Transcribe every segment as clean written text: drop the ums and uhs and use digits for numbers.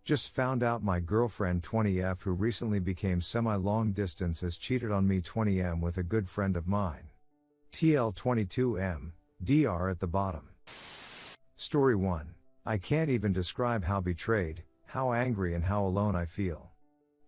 Just found out my girlfriend 20F who recently became semi-long distance has cheated on me 20M with a good friend of mine. TL 22M, DR at the bottom. Story 1. I can't even describe how betrayed, how angry and how alone I feel.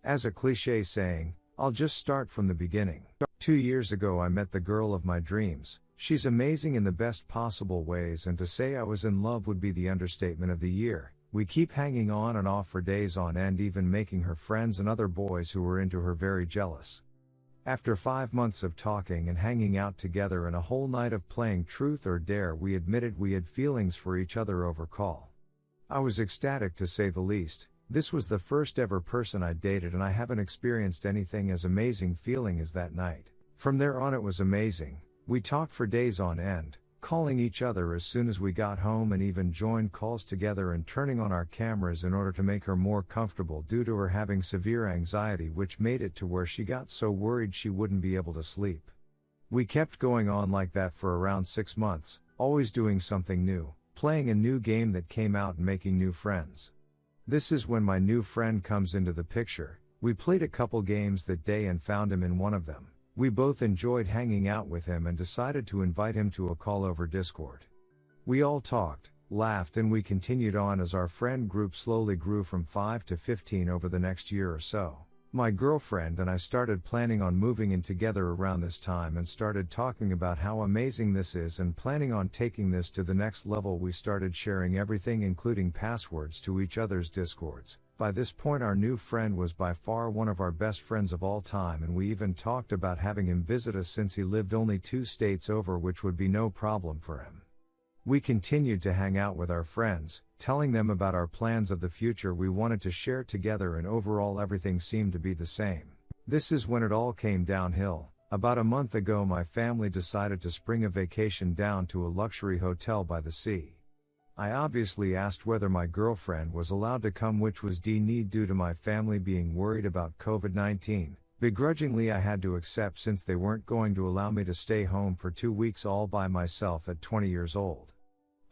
As a cliché saying, I'll just start from the beginning. 2 years ago I met the girl of my dreams. She's amazing in the best possible ways, and to say I was in love would be the understatement of the year. We keep hanging on and off for days on end, even making her friends and other boys who were into her very jealous. After 5 months of talking and hanging out together and a whole night of playing truth or dare, we admitted we had feelings for each other over call. I was ecstatic to say the least. This was the first ever person I dated, and I haven't experienced anything as amazing feeling as that night. From there on it was amazing. We talked for days on end, calling each other as soon as we got home, and even joined calls together and turning on our cameras in order to make her more comfortable due to her having severe anxiety, which made it to where she got so worried she wouldn't be able to sleep. We kept going on like that for around 6 months, always doing something new, playing a new game that came out and making new friends. This is when my new friend comes into the picture. We played a couple games that day and found him in one of them. We both enjoyed hanging out with him and decided to invite him to a call over Discord. We all talked, laughed, and we continued on as our friend group slowly grew from 5 to 15 over the next year or so. My girlfriend and I started planning on moving in together around this time and started talking about how amazing this is and planning on taking this to the next level. We started sharing everything, including passwords to each other's Discords. By this point our new friend was by far one of our best friends of all time, and we even talked about having him visit us since he lived only 2 states over, which would be no problem for him. We continued to hang out with our friends, telling them about our plans of the future we wanted to share together, and overall everything seemed to be the same. This is when it all came downhill. About a month ago my family decided to spring a vacation down to a luxury hotel by the sea. I obviously asked whether my girlfriend was allowed to come, which was denied due to my family being worried about COVID-19. Begrudgingly I had to accept, since they weren't going to allow me to stay home for 2 weeks all by myself at 20 years old.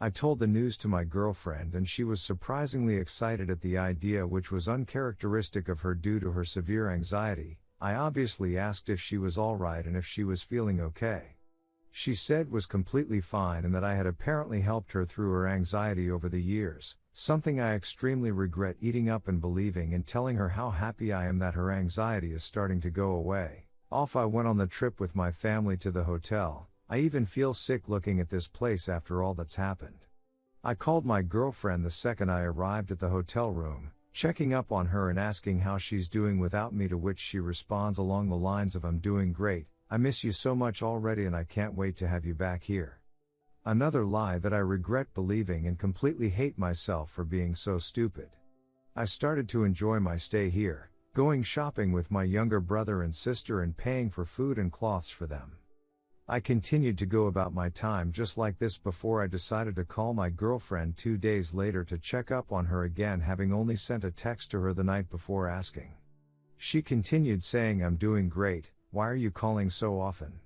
I told the news to my girlfriend and she was surprisingly excited at the idea, which was uncharacteristic of her due to her severe anxiety. I obviously asked if she was alright and if she was feeling okay. She said was completely fine and that I had apparently helped her through her anxiety over the years, something I extremely regret eating up and believing, and telling her how happy I am that her anxiety is starting to go away. Off I went on the trip with my family to the hotel. I even feel sick looking at this place after all that's happened. I called my girlfriend the second I arrived at the hotel room, checking up on her and asking how she's doing without me, to which she responds along the lines of, "I'm doing great. I miss you so much already and I can't wait to have you back here." Another lie that I regret believing and completely hate myself for being so stupid. I started to enjoy my stay here, going shopping with my younger brother and sister and paying for food and clothes for them. I continued to go about my time just like this before I decided to call my girlfriend 2 days later to check up on her again, having only sent a text to her the night before asking. She continued saying, "I'm doing great. Why are you calling so often?"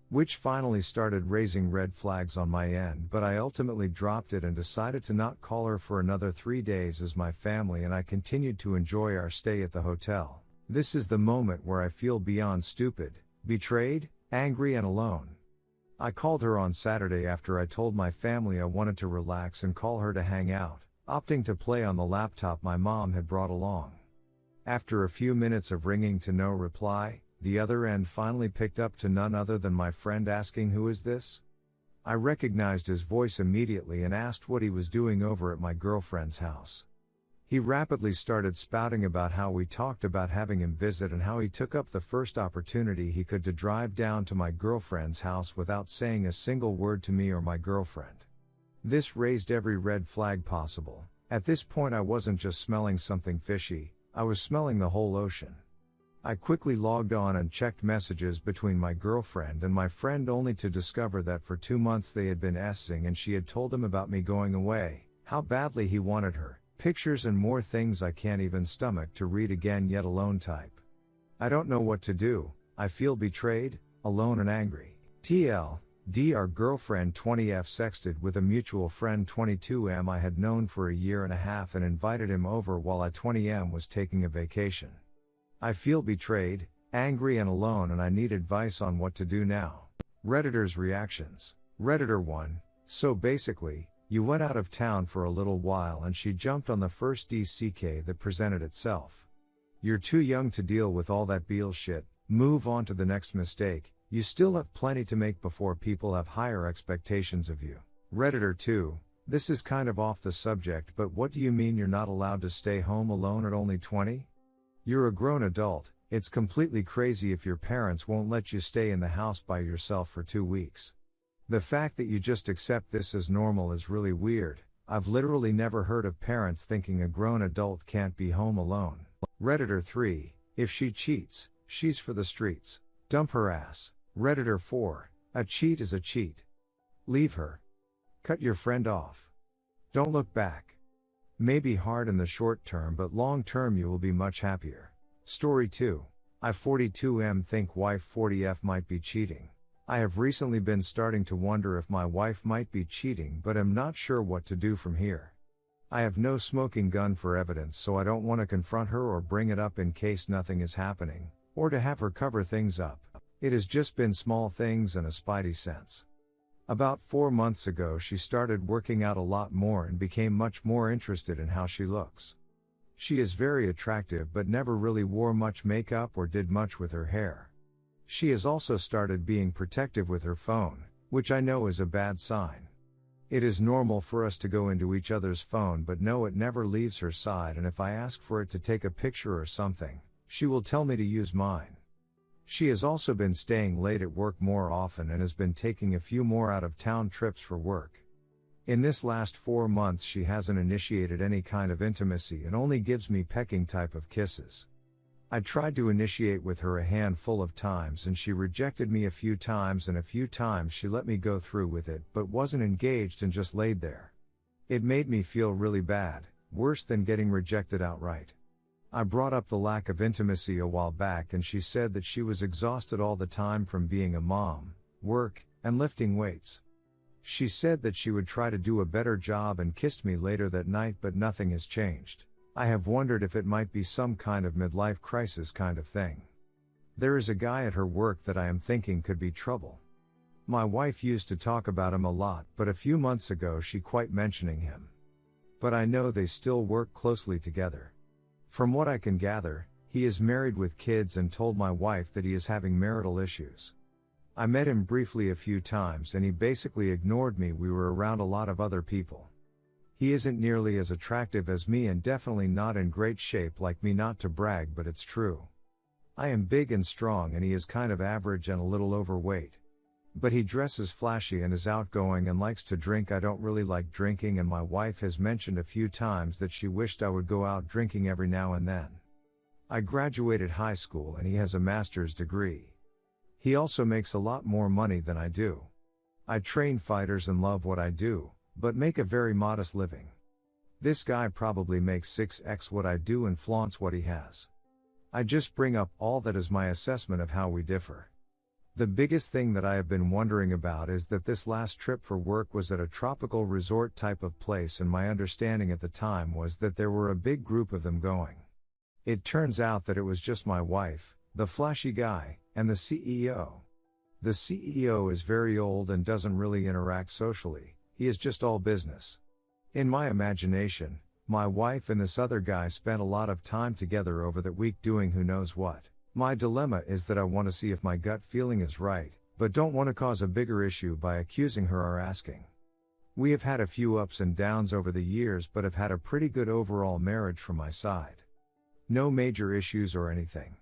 Which finally started raising red flags on my end, but I ultimately dropped it and decided to not call her for another 3 days, as my family and I continued to enjoy our stay at the hotel. This is the moment where I feel beyond stupid, betrayed, angry and alone. I called her on Saturday after I told my family I wanted to relax and call her to hang out, opting to play on the laptop my mom had brought along. After a few minutes of ringing to no reply, the other end finally picked up, to none other than my friend, asking, "Who is this?" I recognized his voice immediately and asked what he was doing over at my girlfriend's house. He rapidly started spouting about how we talked about having him visit and how he took up the first opportunity he could to drive down to my girlfriend's house without saying a single word to me or my girlfriend. This raised every red flag possible. At this point I wasn't just smelling something fishy, I was smelling the whole ocean. I quickly logged on and checked messages between my girlfriend and my friend, only to discover that for 2 months they had been essing and she had told him about me going away, how badly he wanted her, pictures and more things I can't even stomach to read again, yet alone type. I don't know what to do. I feel betrayed, alone and angry. TL, Dr. girlfriend 20F sexted with a mutual friend 22M I had known for a year and a half and invited him over while I 20M was taking a vacation. I feel betrayed, angry and alone, and I need advice on what to do now. Redditors' reactions. Redditor 1, so basically, you went out of town for a little while and she jumped on the first DCK that presented itself. You're too young to deal with all that Beale shit, move on to the next mistake, you still have plenty to make before people have higher expectations of you. Redditor 2, this is kind of off the subject, but what do you mean you're not allowed to stay home alone at only 20? You're a grown adult, it's completely crazy if your parents won't let you stay in the house by yourself for 2 weeks. The fact that you just accept this as normal is really weird. I've literally never heard of parents thinking a grown adult can't be home alone. Redditor 3, if she cheats, she's for the streets. Dump her ass. Redditor 4, a cheat is a cheat. Leave her. Cut your friend off. Don't look back. May be hard in the short term, but long term you will be much happier. Story 2, I 42M think wife 40F might be cheating. I have recently been starting to wonder if my wife might be cheating, but am not sure what to do from here. I have no smoking gun for evidence, so I don't want to confront her or bring it up in case nothing is happening, or to have her cover things up. It has just been small things and a spidey sense. About 4 months ago she started working out a lot more and became much more interested in how she looks. She is very attractive but never really wore much makeup or did much with her hair. She has also started being protective with her phone, which I know is a bad sign. It is normal for us to go into each other's phone, but no, it never leaves her side, and if I ask for it to take a picture or something, she will tell me to use mine. She has also been staying late at work more often and has been taking a few more out-of-town trips for work. In this last 4 months she hasn't initiated any kind of intimacy and only gives me pecking type of kisses. I tried to initiate with her a handful of times and she rejected me a few times, and a few times she let me go through with it but wasn't engaged and just laid there. It made me feel really bad, worse than getting rejected outright. I brought up the lack of intimacy a while back and she said that she was exhausted all the time from being a mom, work, and lifting weights. She said that she would try to do a better job and kissed me later that night, but nothing has changed. I have wondered if it might be some kind of midlife crisis kind of thing. There is a guy at her work that I am thinking could be trouble. My wife used to talk about him a lot, but a few months ago she quit mentioning him. But I know they still work closely together. From what I can gather, he is married with kids and told my wife that he is having marital issues. I met him briefly a few times and he basically ignored me. We were around a lot of other people. He isn't nearly as attractive as me and definitely not in great shape like me, not to brag, but it's true. I am big and strong and he is kind of average and a little overweight. But he dresses flashy and is outgoing and likes to drink. I don't really like drinking, and my wife has mentioned a few times that she wished I would go out drinking every now and then. I graduated high school and he has a master's degree. He also makes a lot more money than I do. I train fighters and love what I do, but make a very modest living. This guy probably makes 6x what I do and flaunts what he has. I just bring up all that as my assessment of how we differ. The biggest thing that I have been wondering about is that this last trip for work was at a tropical resort type of place, and my understanding at the time was that there were a big group of them going. It turns out that it was just my wife, the flashy guy, and the CEO. The CEO is very old and doesn't really interact socially, he is just all business. In my imagination, my wife and this other guy spent a lot of time together over that week doing who knows what. My dilemma is that I want to see if my gut feeling is right, but don't want to cause a bigger issue by accusing her or asking. We have had a few ups and downs over the years, but have had a pretty good overall marriage from my side. No major issues or anything.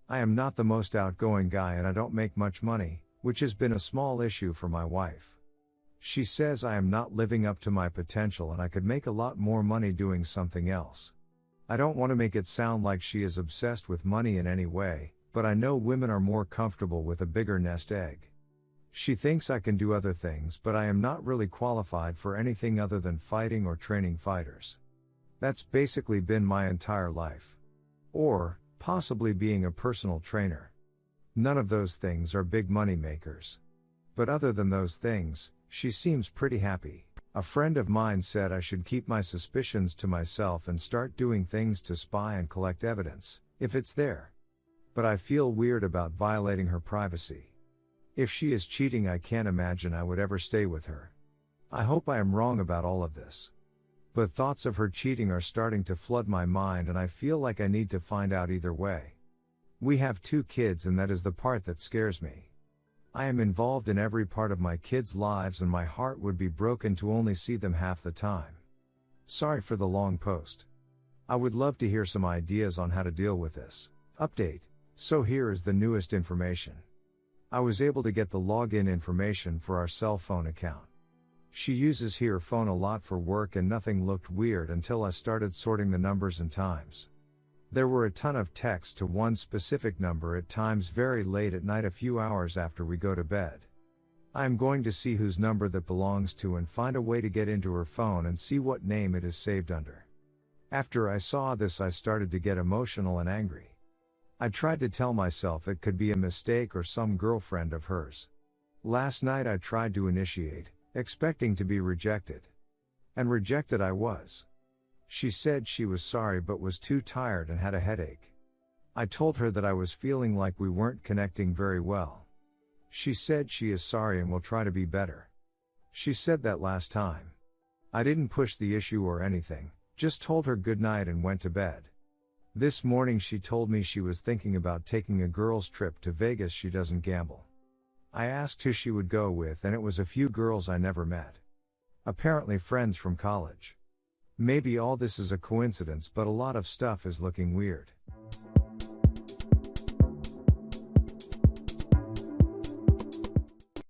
I am not the most outgoing guy and I don't make much money, which has been a small issue for my wife. She says I am not living up to my potential and I could make a lot more money doing something else. I don't want to make it sound like she is obsessed with money in any way, but I know women are more comfortable with a bigger nest egg. She thinks I can do other things, but I am not really qualified for anything other than fighting or training fighters. That's basically been my entire life. Or, possibly being a personal trainer. None of those things are big money makers. But other than those things, she seems pretty happy. A friend of mine said I should keep my suspicions to myself and start doing things to spy and collect evidence, if it's there. But I feel weird about violating her privacy. If she is cheating, I can't imagine I would ever stay with her. I hope I am wrong about all of this. But thoughts of her cheating are starting to flood my mind, and I feel like I need to find out either way. We have 2 kids, and that is the part that scares me. I am involved in every part of my kids' lives, and my heart would be broken to only see them half the time. Sorry for the long post. I would love to hear some ideas on how to deal with this. Update. So here is the newest information. I was able to get the login information for our cell phone account. She uses her phone a lot for work, and nothing looked weird until I started sorting the numbers and times. There were a ton of texts to one specific number at times very late at night, a few hours after we go to bed. I am going to see whose number that belongs to and find a way to get into her phone and see what name it is saved under. After I saw this, I started to get emotional and angry. I tried to tell myself it could be a mistake or some girlfriend of hers. Last night I tried to initiate, expecting to be rejected. And rejected I was. She said she was sorry but was too tired and had a headache. I told her that I was feeling like we weren't connecting very well. She said she is sorry and will try to be better. She said that last time. I didn't push the issue or anything, just told her good night and went to bed. This morning she told me she was thinking about taking a girls' trip to Vegas. She doesn't gamble. I asked who she would go with, and it was a few girls I never met. Apparently friends from college. Maybe all this is a coincidence, but a lot of stuff is looking weird.